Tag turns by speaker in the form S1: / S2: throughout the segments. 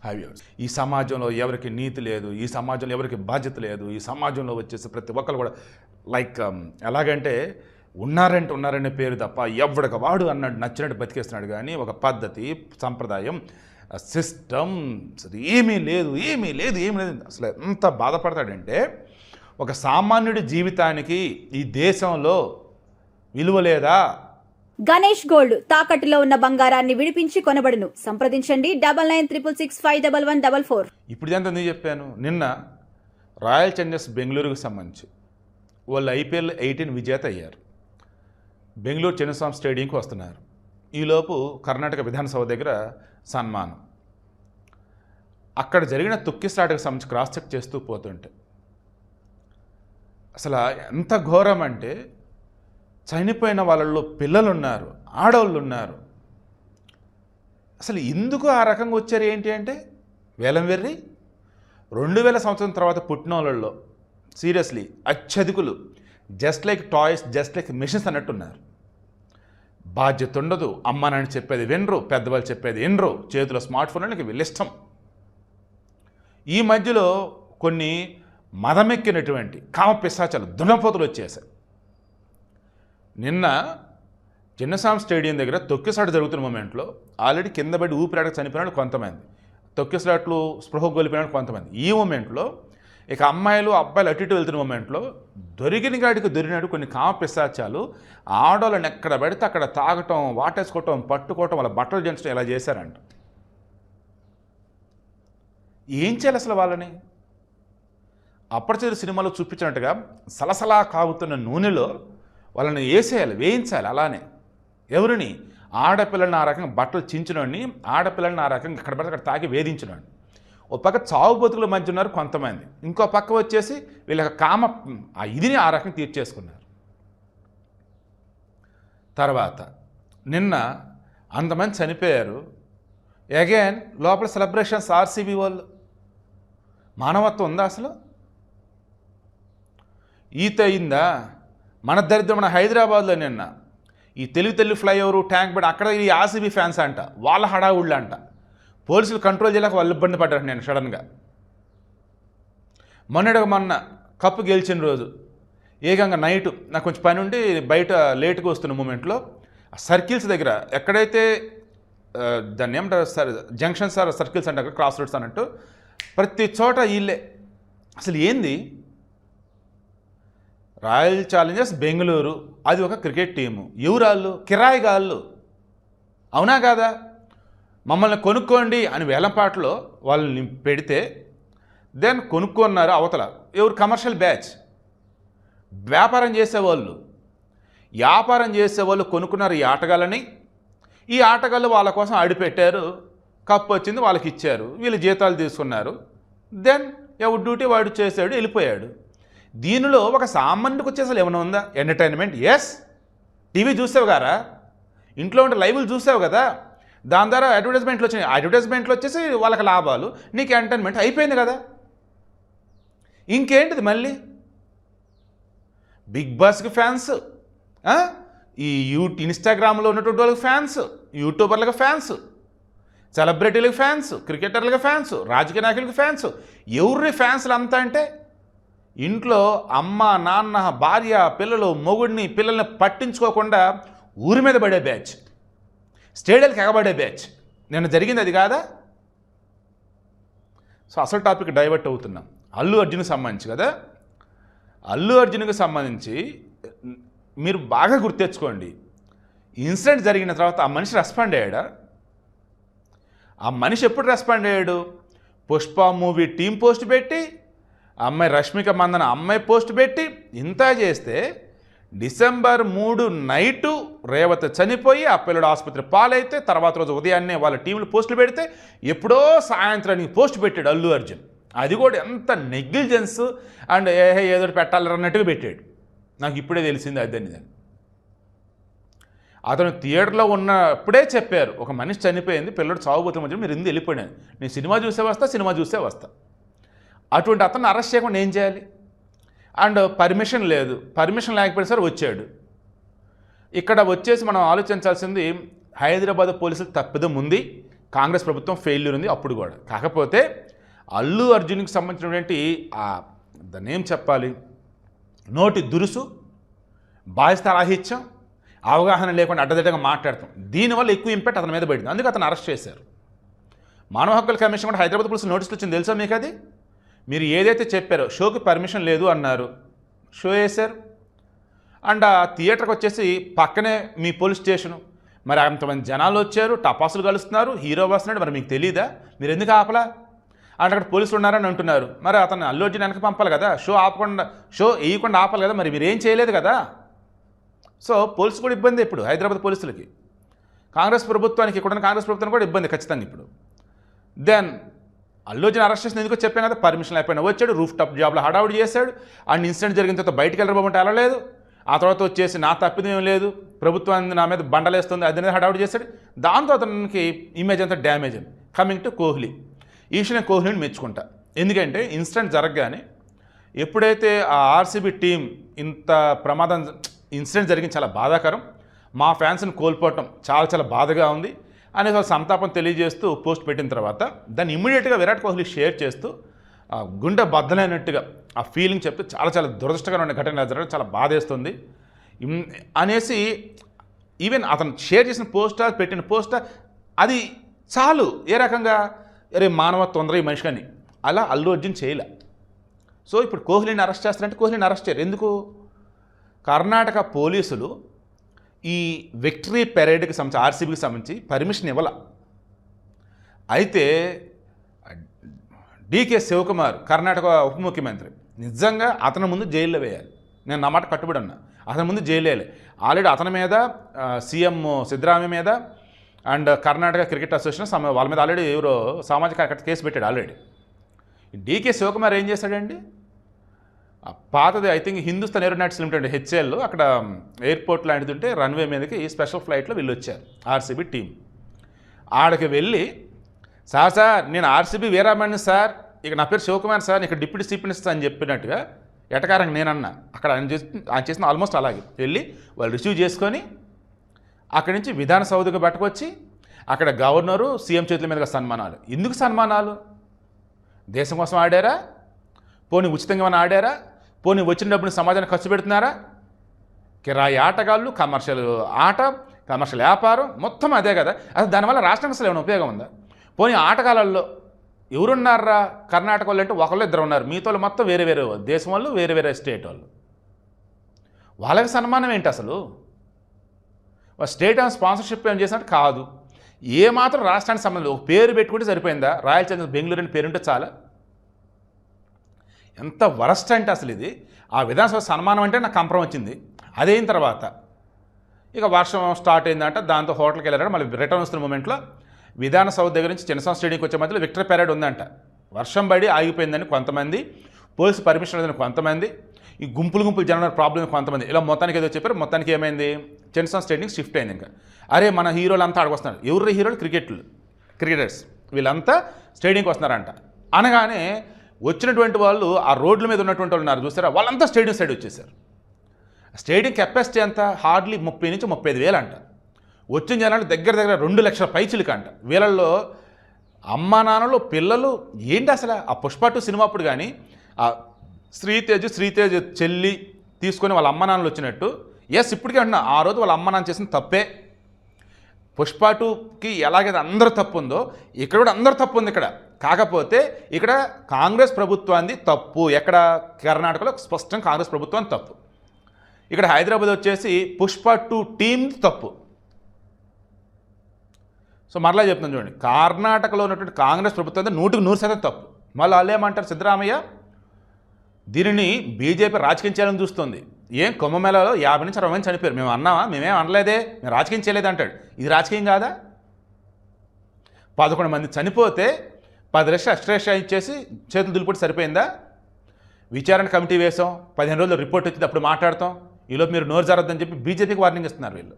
S1: హ్యావ్యూర్స్. ఈ సమాజంలో ఎవరికి నీతి లేదు, ఈ సమాజంలో ఎవరికి బాధ్యత లేదు, ఈ సమాజంలో వచ్చేసి ప్రతి ఒక్కరు కూడా లైక్ ఎలాగంటే ఉన్నారనే పేరు తప్ప ఎవడికి వాడు అన్నట్టు నచ్చినట్టు బతికేస్తున్నాడు. కానీ ఒక పద్ధతి, సంప్రదాయం, సిస్టమ్ ఏమీ లేదు. అసలు ఎంత బాధపడతాడంటే ఒక సామాన్యుడి జీవితానికి ఈ దేశంలో విలువ లేదా?
S2: గణేష్ గోల్డ్ తాకట్టులో ఉన్న బంగారాన్ని విడిపించి కొనబడును. సంప్రదించండి 9966651144.
S1: ఇప్పుడు ఇదంతా ఎందుకు చెప్పాను? నిన్న రాయల్ ఛాలెంజర్స్ బెంగళూరుకు సంబంధించి వాళ్ళు IPL 18 విజేత అయ్యారు. బెంగళూరు చిన్నస్వామి స్టేడియంకి వస్తున్నారు. ఈలోపు కర్ణాటక విధానసభ దగ్గర సన్మానం. అక్కడ జరిగిన తొక్కిసలాటకు సంబంధించి క్రాస్ చెక్ చేస్తూ పోతుంటే అసలు ఎంత ఘోరం అంటే చనిపోయిన వాళ్ళల్లో పిల్లలు ఉన్నారు, ఆడవాళ్ళు ఉన్నారు. అసలు ఎందుకు ఆ రకంగా వచ్చారు ఏంటి అంటే వేలం వెర్రి 2000 సంవత్సరం తర్వాత పుట్టిన వాళ్ళల్లో సీరియస్లీ అత్యధికులు just like toys, just like machines అన్నట్టున్నారు. బాధ్యత ఉండదు, అమ్మ నాన్న చెప్పేది వినరు, పెద్దవాళ్ళు చెప్పేది వినరు, చేతిలో స్మార్ట్ ఫోన్లకి వీళ్ళిష్టం. ఈ మధ్యలో కొన్ని మదమెక్కినటువంటి కామ పిశాచాలు, దున్నపోతులు వచ్చేసాయి. నిన్న చిన్నస్వామి స్టేడియం దగ్గర తొక్కిసలాట జరుగుతున్న మూమెంట్లో ఆల్రెడీ కింద పడి ఊపిరాడక చనిపోయినాడు కొంతమంది, తొక్కిసలాట్లు స్పృహ కోల్పోయినాడు కొంతమంది. ఈ మూమెంట్లో ఇక అమ్మాయిలు అబ్బాయిలు అటు ఇటు వెళ్తున్న మూమెంట్లో దొరికిన గాడికి దొరికినాడు కొన్ని కామ పిశాచాలు ఆడోళ్ళని ఎక్కడ పడితే అక్కడ తాగటం, వాటేసుకోవటం, పట్టుకోవటం, వాళ్ళ బట్టలు జంచడం ఇలా చేశారంట. ఏం చేయాలి అసలు వాళ్ళని? అప్పటిచేరు సినిమాలో చూపించినట్టుగా సలసలా కాగుతున్న నూనెలో వాళ్ళని వేయించాలి. అలానే ఎవరిని? ఆడపిల్లల్ని ఆ రకంగా బట్టలు చించినోడిని, ఆడపిల్లల్ని ఆ రకంగా అక్కడ పడితే అక్కడ తాకి వేధించినోడిని. ఒక పక్క చావు బతుకుల మధ్య ఉన్నారు కొంతమంది, ఇంకో పక్క వచ్చేసి వీళ్ళ కామ ఇదిని ఆ రకంగా తీర్చేసుకున్నారు. తర్వాత నిన్న అంతమంది చనిపోయారు. అగైన్ లోపల సెలబ్రేషన్స్ RCB వాళ్ళు. మానవత్వం ఉందా అసలు? ఈత అయిందా? మన దరిద్రం మన హైదరాబాద్లో నిన్న ఈ తెలుగు ఫ్లైఓవర్, ట్యాంక్ బండ్ అక్కడ ఈ RCB ఫ్యాన్స్ అంట, వాళ్ళ హడావుళ్ళు అంట. పోలీసులు కంట్రోల్ చేయలేక వాళ్ళు ఇబ్బంది పడ్డారు. నేను సడన్గా మొన్న కప్పు గెలిచిన రోజు ఏకంగా నైట్ నాకు కొంచెం పని ఉండి బయట లేట్గా వస్తున్న మూమెంట్లో సర్కిల్స్ దగ్గర ఎక్కడైతే దాన్ని ఏమంటారు సార్, జంక్షన్స్ ఆర్ సర్కిల్స్ అంటే క్రాస్ రోడ్స్ అన్నట్టు ప్రతి చోట వీళ్ళే. అసలు ఏంది? రాయల్ ఛాలెంజర్స్ బెంగళూరు అది ఒక క్రికెట్ టీము. ఎవరాళ్ళు? కిరాయిగాళ్ళు. అవునా కాదా? మమ్మల్ని కొనుక్కోండి అని వేలంపాటలో వాళ్ళని పెడితే దెన్ కొనుక్కున్నారు అవతల ఎవరు? కమర్షియల్ బ్యాచ్, వ్యాపారం చేసేవాళ్ళు కొనుక్కున్నారు ఈ ఆటగాళ్ళని. ఈ ఆటగాళ్ళు వాళ్ళ కోసం ఆడిపెట్టారు, కప్పు వచ్చింది వాళ్ళకి ఇచ్చారు, వీళ్ళు జీతాలు తీసుకున్నారు. దెన్ ఎవడు డ్యూటీ వాడు చేశాడు, వెళ్ళిపోయాడు. దీనిలో ఒక సామాన్యుడికి వచ్చేసలు ఏమైనా ఉందా? ఎంటర్టైన్మెంట్. ఎస్, టీవీ చూసావు గారా, ఇంట్లో ఉంటే లైవ్లు చూసావు కదా, దాని ద్వారా అడ్వర్టైజ్మెంట్లు వచ్చినాయి. అడ్వర్టైజ్మెంట్లు వచ్చేసి వాళ్ళకి లాభాలు, నీకు ఎంటర్టైన్మెంట్ అయిపోయింది కదా. ఇంకేంటిది మళ్ళీ? బిగ్ బాస్కి ఫ్యాన్స్, ఈ ఇన్స్టాగ్రామ్లో ఉన్నటువంటి వాళ్ళకి ఫ్యాన్స్, యూట్యూబర్లకు ఫ్యాన్స్, సెలబ్రిటీలకు ఫ్యాన్స్, క్రికెటర్లకు ఫ్యాన్స్, రాజకీయ నాయకులకు ఫ్యాన్స్. ఎవరి ఫ్యాన్స్లు అంతా అంటే ఇంట్లో అమ్మ, నాన్న, భార్య, పిల్లలు, పిల్లల్ని పట్టించుకోకుండా ఊరి మీద పడే బ్యాచ్, స్టేడియాలకు ఎగబడే బ్యాచ్. నిన్న జరిగింది అది కాదా? సో అసలు టాపిక్ డైవర్ట్ అవుతున్నాం. అల్లు అర్జున్కి సంబంధించి కదా. అల్లు అర్జున్కి సంబంధించి మీరు బాగా గుర్తెచ్చుకోండి. ఇన్సిడెంట్ జరిగిన తర్వాత ఆ మనిషి రెస్పాండ్ అయ్యాడా? ఆ మనిషి ఎప్పుడు రెస్పాండ్ అయ్యాడు? పుష్ప మూవీ టీం పోస్ట్ పెట్టి, అమ్మాయి రష్మిక మందన అమ్మాయి పోస్ట్ పెట్టి, ఇంత చేస్తే డిసెంబర్ 3 నైటు రేవతి చనిపోయి ఆ పిల్లడు ఆసుపత్రి పాలైతే తర్వాత రోజు ఉదయాన్నే వాళ్ళ టీంలు పోస్టులు పెడితే ఎప్పుడో సాయంత్రానికి పోస్ట్ పెట్టాడు అల్లు అర్జున్. అది కూడా ఎంత నెగ్లిజెన్స్ అండ్ ఏదో పెట్టాలన్నట్టుగా పెట్టాడు. నాకు ఇప్పుడే తెలిసింది అదని. అతను థియేటర్లో ఉన్నప్పుడే చెప్పారు, ఒక మనిషి చనిపోయింది, పిల్లడు చావుబోతుల మధ్య మీరు ఎందుకు వెళ్ళిపోయాను, నేను సినిమా చూసే వస్తా. అటువంటి అతను అరెస్ట్ చేయకుండా ఏం చేయాలి? అండ్ పర్మిషన్ లేదు, పర్మిషన్ లేకపోయినా సరే వచ్చాడు. ఇక్కడ వచ్చేసి మనం ఆలోచించాల్సింది, హైదరాబాద్ పోలీసులకు తప్పిదం ఉంది, కాంగ్రెస్ ప్రభుత్వం ఫెయిల్యూర్ ఉంది అప్పుడు కూడా. కాకపోతే అల్లు అర్జున్కి సంబంధించినటువంటి దాన్ని ఏం చెప్పాలి, నోటి దురుసు, బాధ్యతారాహిత్యం, అవగాహన లేకుండా అడ్డదిడ్డంగా మాట్లాడతాం, దీనివల్ల ఎక్కువ ఇంపాక్ట్ అతని మీద పడింది. అందుకే అతను అరెస్ట్ చేశారు. మానవ హక్కుల కమిషన్ కూడా హైదరాబాద్ పోలీసులు నోటీసులు వచ్చింది తెలుసా మీకు? అది మీరు ఏదైతే చెప్పారో షోకి పర్మిషన్ లేదు అన్నారు, షో వేశారు. అండ్ ఆ థియేటర్కి వచ్చేసి పక్కనే మీ పోలీస్ స్టేషను, మరి అంతమంది జనాలు వచ్చారు, టపాసులు కలుస్తున్నారు, హీరో వస్తున్నాడు, మరి మీకు తెలీదా? మీరు ఎందుకు ఆపలా? అండ్ అక్కడ పోలీసులు ఉన్నారని అంటున్నారు. మరి అతను అల్లు అర్జున్ వెనక పంపాలి కదా, షో వేయకుండా ఆపాలి కదా, మరి మీరు ఏం చేయలేదు కదా. సో పోలీసు కూడా ఇబ్బంది ఇప్పుడు హైదరాబాద్ పోలీసులకి, కాంగ్రెస్ ప్రభుత్వానికి, ఇక్కడ కాంగ్రెస్ ప్రభుత్వానికి కూడా ఇబ్బంది ఖచ్చితంగా ఇప్పుడు. దెన్ అల్లు అర్జున్ అరెస్ట్ చేసిన ఎందుకో చెప్పాను కదా, పర్మిషన్ లేకపోయినా వచ్చాడు, రూఫ్ టాప్ జాబ్లో హడావుడి చేశాడు. అండ్ ఇన్సిడెంట్ జరిగిన తర్వాత బయటికి వెళ్ళబోమంటే వెళ్ళలేదు. ఆ తర్వాత వచ్చేసి నా తప్పిదేం లేదు, ప్రభుత్వాన్ని నా మీద బండలేస్తుంది అది అనేది హడావుడి చేశాడు. దాంతో అతనికి ఇమేజ్ అంతా డ్యామేజ్ అయింది. కమింగ్ టు కోహ్లీ, ఈ విషయం నేను కోహ్లీని మెచ్చుకుంటా. ఎందుకంటే ఇన్సిడెంట్ జరగగానే ఎప్పుడైతే ఆ ఆర్సీబీ టీం ఇంత ప్రమాదం ఇన్సిడెంట్ జరిగింది, చాలా బాధాకరం, మా ఫ్యాన్స్ని కోల్పోవటం చాలా చాలా బాధగా ఉంది అనేసి ఒక సంతాపం తెలియజేస్తూ పోస్ట్ పెట్టిన తర్వాత దాన్ని ఇమ్మీడియట్గా విరాట్ కోహ్లీ షేర్ చేస్తూ గుండె బద్దలైనట్టుగా ఆ ఫీలింగ్ చెప్తూ చాలా చాలా దురదృష్టకరమైన ఘటన జరగడం చాలా బాధేస్తుంది అనేసి, ఈవెన్ అతను షేర్ చేసిన పోస్టర్, పెట్టిన పోస్టర్ అది చాలు. ఏ రకంగా అరే మానవత్వం తొందర ఈ మనిషిని అలా అల్లు అర్జున్ చేయలే. సో ఇప్పుడు కోహ్లీని అరెస్ట్ చేస్తారంటే కోహ్లీని అరెస్ట్ చేయరు. ఎందుకు? కర్ణాటక పోలీసులు ఈ విక్టరీ పెరేడ్కి సంబంధించి, ఆర్సీబీకి సంబంధించి పర్మిషన్ ఇవ్వాల. అయితే డీకే శివకుమార్ కర్ణాటక ఉప ముఖ్యమంత్రి నిజంగా అతని ముందు జైల్లో వేయాలి. నేను నా మాట కట్టుబడి ఉన్నా, అతని ముందు జైలు వేయాలి. ఆల్రెడీ అతని మీద సీఎం సిద్ధరామయ్య మీద అండ్ కర్ణాటక క్రికెట్ అసోసియేషన్ వాళ్ళ మీద ఆల్రెడీ ఎవరో సామాజిక కార్యకర్త కేసు పెట్టాడు ఆల్రెడీ. డీకే శివకుమార్ ఏం చేశాడండి, పాతది I think Hindustan aeronautics limited HAL అక్కడ ఎయిర్పోర్ట్ లాంటిది ఉంటే రన్వే మీదకి స్పెషల్ ఫ్లైట్లో వీళ్ళు వచ్చారు ఆర్సీబీ టీం. ఆడకి వెళ్ళి సార్ నేను ఆర్సీబీ వీరామణి సార్, ఇక నా పేరు శివకుమార్ సార్, ఇక్కడ డిప్యూటీ చీఫ్ మినిస్టర్ అని చెప్పినట్టుగా ఎటకారంగా నేనన్నా. అక్కడ ఆయన చేసిన ఆల్మోస్ట్ అలాగే వెళ్ళి వాళ్ళు రిసీవ్ చేసుకొని అక్కడి నుంచి విధాన సౌధకు పట్టుకొచ్చి అక్కడ గవర్నరు సీఎం చేతుల మీదుగా సన్మానాలు. ఎందుకు సన్మానాలు? దేశం కోసం ఆడారా? పోనీ ఉచితంగా ఏమైనా ఆడారా? పోనీ వచ్చిన డబ్బుని సమాజానికి ఖర్చు పెడుతున్నారా? కిరాయి ఆటగాళ్ళు, కమర్షియల్ ఆట, కమర్షియల్ వ్యాపారం మొత్తం అదే కదా. అసలు దానివల్ల రాష్ట్రానికి అసలు ఏమైనా ఉపయోగం ఉందా? పోనీ ఆటగాళ్ళల్లో ఎవరున్నారా కర్ణాటక వాళ్ళు అంటే ఒకళ్ళు ఇద్దరు ఉన్నారు, మిగతా మొత్తం వేరే వేరే దేశం వాళ్ళు, వేరే వేరే స్టేట్ వాళ్ళు. వాళ్ళకి సన్మానం ఏంటి అసలు? స్టేట్ ఏమైనా స్పాన్సర్షిప్ ఏం చేసినట్టు కాదు. ఏమాత్రం రాష్ట్రానికి సంబంధం ఒక పేరు పెట్టుకుంటే సరిపోయిందా? రాయల్ ఛాలెంజర్స్ బెంగళూరు అని పేరుంటే చాలా. ఎంత వరస్ట్ అంటే అసలు ఇది. ఆ విధానసభ సన్మానం అంటే నాకు కంపరం వచ్చింది. అదైన తర్వాత ఇక వర్షం స్టార్ట్ అయిందంట, దాంతో హోటల్కి వెళ్ళారంటే మళ్ళీ రిటర్న్ వస్తున్న మూమెంట్లో విధాన సౌత్ దగ్గర నుంచి చిన్నస్వామి స్టేడియంకి వచ్చే మధ్యలో విక్టరీ పెరేడ్ ఉందంట. వర్షం పడి ఆగిపోయిందని కొంతమంది, పోలీసు పర్మిషన్ లేదని కొంతమంది, ఈ గుంపులు జనం ప్రాబ్లం కొంతమంది, ఇలా మొత్తానికి ఏదో చెప్పారు. మొత్తానికి ఏమైంది, చిన్నస్వామి స్టేడియంకి షిఫ్ట్ అయింది. ఇంకా అరే మన హీరోలు అంతా ఆడికొస్తున్నారు. ఎవరు హీరోలు? క్రికెటర్స్ వీళ్ళంతా స్టేడియంకి వస్తున్నారంట. అనగానే వచ్చినటువంటి వాళ్ళు ఆ రోడ్ల మీద ఉన్నటువంటి వాళ్ళు ఉన్నారు చూసారా, వాళ్ళంతా స్టేడియం సైడ్ వచ్చేసారు. స్టేడియం కెపాసిటీ ఎంత? హార్డ్లీ 30 నుంచి 35,000 అంట. వచ్చిన జనాలు దగ్గర 2 లక్షల పైచిలుక అంట. వీళ్ళల్లో అమ్మా నాన్నలు, పిల్లలు. ఏంటి అసలు ఆ పుష్ప 2 సినిమా అప్పుడు కానీ ఆ శ్రీతేజ్ చెల్లి తీసుకొని వాళ్ళ అమ్మ నాన్నలు వచ్చినట్టు. ఎస్, ఇప్పటికే అంటున్నా, ఆ రోజు వాళ్ళ అమ్మ నాన్న చేసిన తప్పే. పుష్ప 2కి ఎలాగైతే అందరూ తప్పు ఉందో ఇక్కడ కూడా అందరూ తప్పు ఉంది. ఇక్కడ కాకపోతే ఇక్కడ కాంగ్రెస్ ప్రభుత్వాన్ని తప్పు. ఎక్కడ? కర్ణాటకలో స్పష్టంగా కాంగ్రెస్ ప్రభుత్వం తప్పు. ఇక్కడ హైదరాబాద్ వచ్చేసి పుష్ప 2 టీమ్ తప్పు. సో మరలా చెప్తున్నాను చూడండి, కర్ణాటకలో ఉన్నటువంటి కాంగ్రెస్ ప్రభుత్వం 100% తప్పు. మళ్ళీ వాళ్ళు ఏమంటారు, సిద్ధరామయ్య దీనిని బీజేపీ రాజకీయం చేయాలని చూస్తుంది. ఏం కుంభమేళలో 50 నుంచి 60 మంది చనిపోయారు, మేము అన్నామా? మేమేం అనలేదే, మేము రాజకీయం చేయలేదు అంటాడు. ఇది రాజకీయం కాదా? 11 మంది చనిపోతే 10 లక్షలు ఎక్స్ట్రా ఇచ్చేసి చేతులు దులిపి సరిపోయిందా? విచారణ కమిటీ వేసాం, 15 రోజులు రిపోర్ట్ వచ్చింది, అప్పుడు మాట్లాడతాం. ఈలోపు మీరు నోరు జరగద్దని చెప్పి బీజేపీకి వార్నింగ్ ఇస్తున్నారు వీళ్ళు.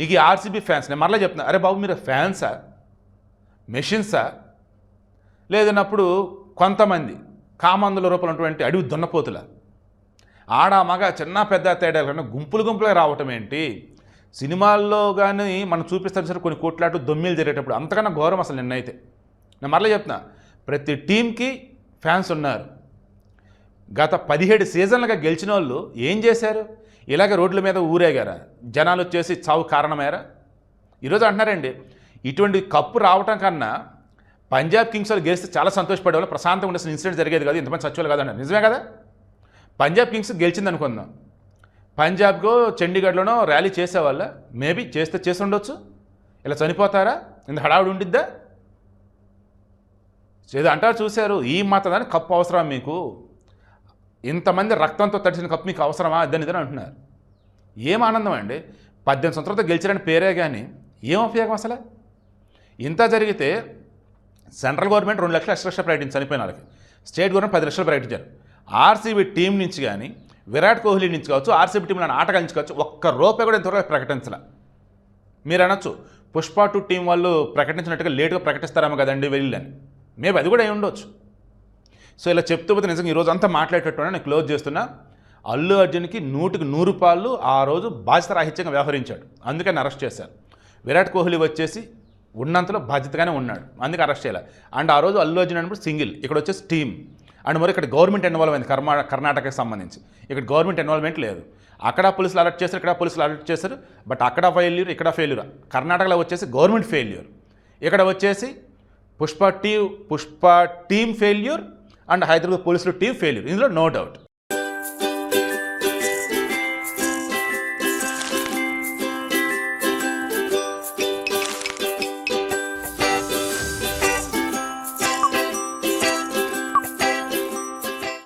S1: ఇక ఆర్సీబీ ఫ్యాన్స్, నేను మరలా చెప్తున్నా, అరే బాబు మీరు ఫ్యాన్సా, మెషిన్సా? లేదన్నప్పుడు కొంతమంది కామందుల రూపంలో ఉన్నటువంటి అడవి దున్నపోతుల, ఆడ మగ చిన్న పెద్ద తేడా కన్నా గుంపులుగా రావటం ఏంటి? సినిమాల్లో కానీ మనం చూపిస్తాం సరే కొన్ని కోట్లాటు దొమ్మిలు జరిగేటప్పుడు అంతకన్నా ఘోరం అసలు నిన్నైతే. నేను మరలా చెప్తున్నా, ప్రతి టీంకి ఫ్యాన్స్ ఉన్నారు. గత 17 సీజన్లుగా గెలిచిన వాళ్ళు ఏం చేశారు? ఇలాగే రోడ్ల మీద ఊరేగారా? జనాలు వచ్చేసి చావు కారణమయ్యారా? ఈరోజు అంటున్నారండి, ఇటువంటి కప్పు రావటం కన్నా పంజాబ్ కింగ్స్ వాళ్ళు గెలిస్తే చాలా సంతోషపడేవాళ్ళు, ప్రశాంతంగా ఉండే ఇన్సిడెంట్ జరిగేది కాదు, ఇంతమంది సచివాలు కాదన్నారు. నిజమే కదా? పంజాబ్ కింగ్స్ గెలిచింది అనుకుందాం, పంజాబ్కో చండీగఢ్లోనో ర్యాలీ చేసేవాళ్ళ, మేబీ చేసి ఉండొచ్చు. ఇలా చనిపోతారా? ఇంత హడావుడి ఉండిద్దా? ఏదో అంటారు చూశారు, ఈ మాత్రం కప్పు అవసరం మీకు, ఇంతమంది రక్తంతో తడిసిన కప్పు మీకు అవసరమా? ఇదని అంటున్నారు. ఏం ఆనందం అండి, 18 సంవత్సరాలతో గెలిచారని పేరే కానీ ఏం ఉపయోగం అసలు? ఇంత జరిగితే సెంట్రల్ గవర్నమెంట్ 2 లక్షలు ఎక్స్ట్రా ప్రకటించి చనిపోయిన వాళ్ళకి, స్టేట్ గవర్నమెంట్ 10 లక్షలు ప్రకటించారు. ఆర్సీబీ టీం నుంచి కానీ విరాట్ కోహ్లీ నుంచి కావచ్చు, ఆర్సీబీ టీంలో ఆటగాళ్ళ నుంచి కావచ్చు, ఒక్క రూపాయి కూడా ఇంతవరకు ప్రకటించాల. మీరు అనొచ్చు పుష్ప 2 టీం వాళ్ళు ప్రకటించినట్టుగా లేటుగా ప్రకటిస్తారేమో కదండి వెళ్ళని, మేబీ అది కూడా అయి ఉండొచ్చు. సో ఇలా చెప్తూ పోతే నిజంగా ఈరోజు అంతా మాట్లాడేటట్టు నేను క్లోజ్ చేస్తున్నా. అల్లు అర్జున్కి 100కి 100 పాళ్ళు ఆ రోజు బాధ్యతారాహిత్యంగా వ్యవహరించాడు, అందుకని అరెస్ట్ చేశారు. విరాట్ కోహ్లీ వచ్చేసి ఉన్నంతలో బాధ్యతగానే ఉన్నాడు, అందుకే అరెస్ట్ చేయాలి. అండ్ ఆ రోజు అల్లు అర్జున్ అన్నప్పుడు సింగిల్, ఇక్కడ వచ్చేసి టీం. అండ్ మరి ఇక్కడ గవర్నమెంట్ ఇన్వాల్వ్ అయింది కర్ణాటకకి సంబంధించి, ఇక్కడ గవర్నమెంట్ ఇన్వాల్వ్మెంట్ లేదు. అక్కడ పోలీసులు అలర్ట్ చేశారు, ఇక్కడ పోలీసులు అలర్ట్ చేశారు, బట్ అక్కడ ఫెయిల్యూర్, ఇక్కడ ఫెయిల్యూర్. కర్ణాటకలో వచ్చేసి గవర్నమెంట్ ఫెయిల్యూర్, ఇక్కడ వచ్చేసి Pushpa team failure, and Hyderabad పోలీసులు టీం ఫెయిల్యూర్, ఇందులో నో డౌట్.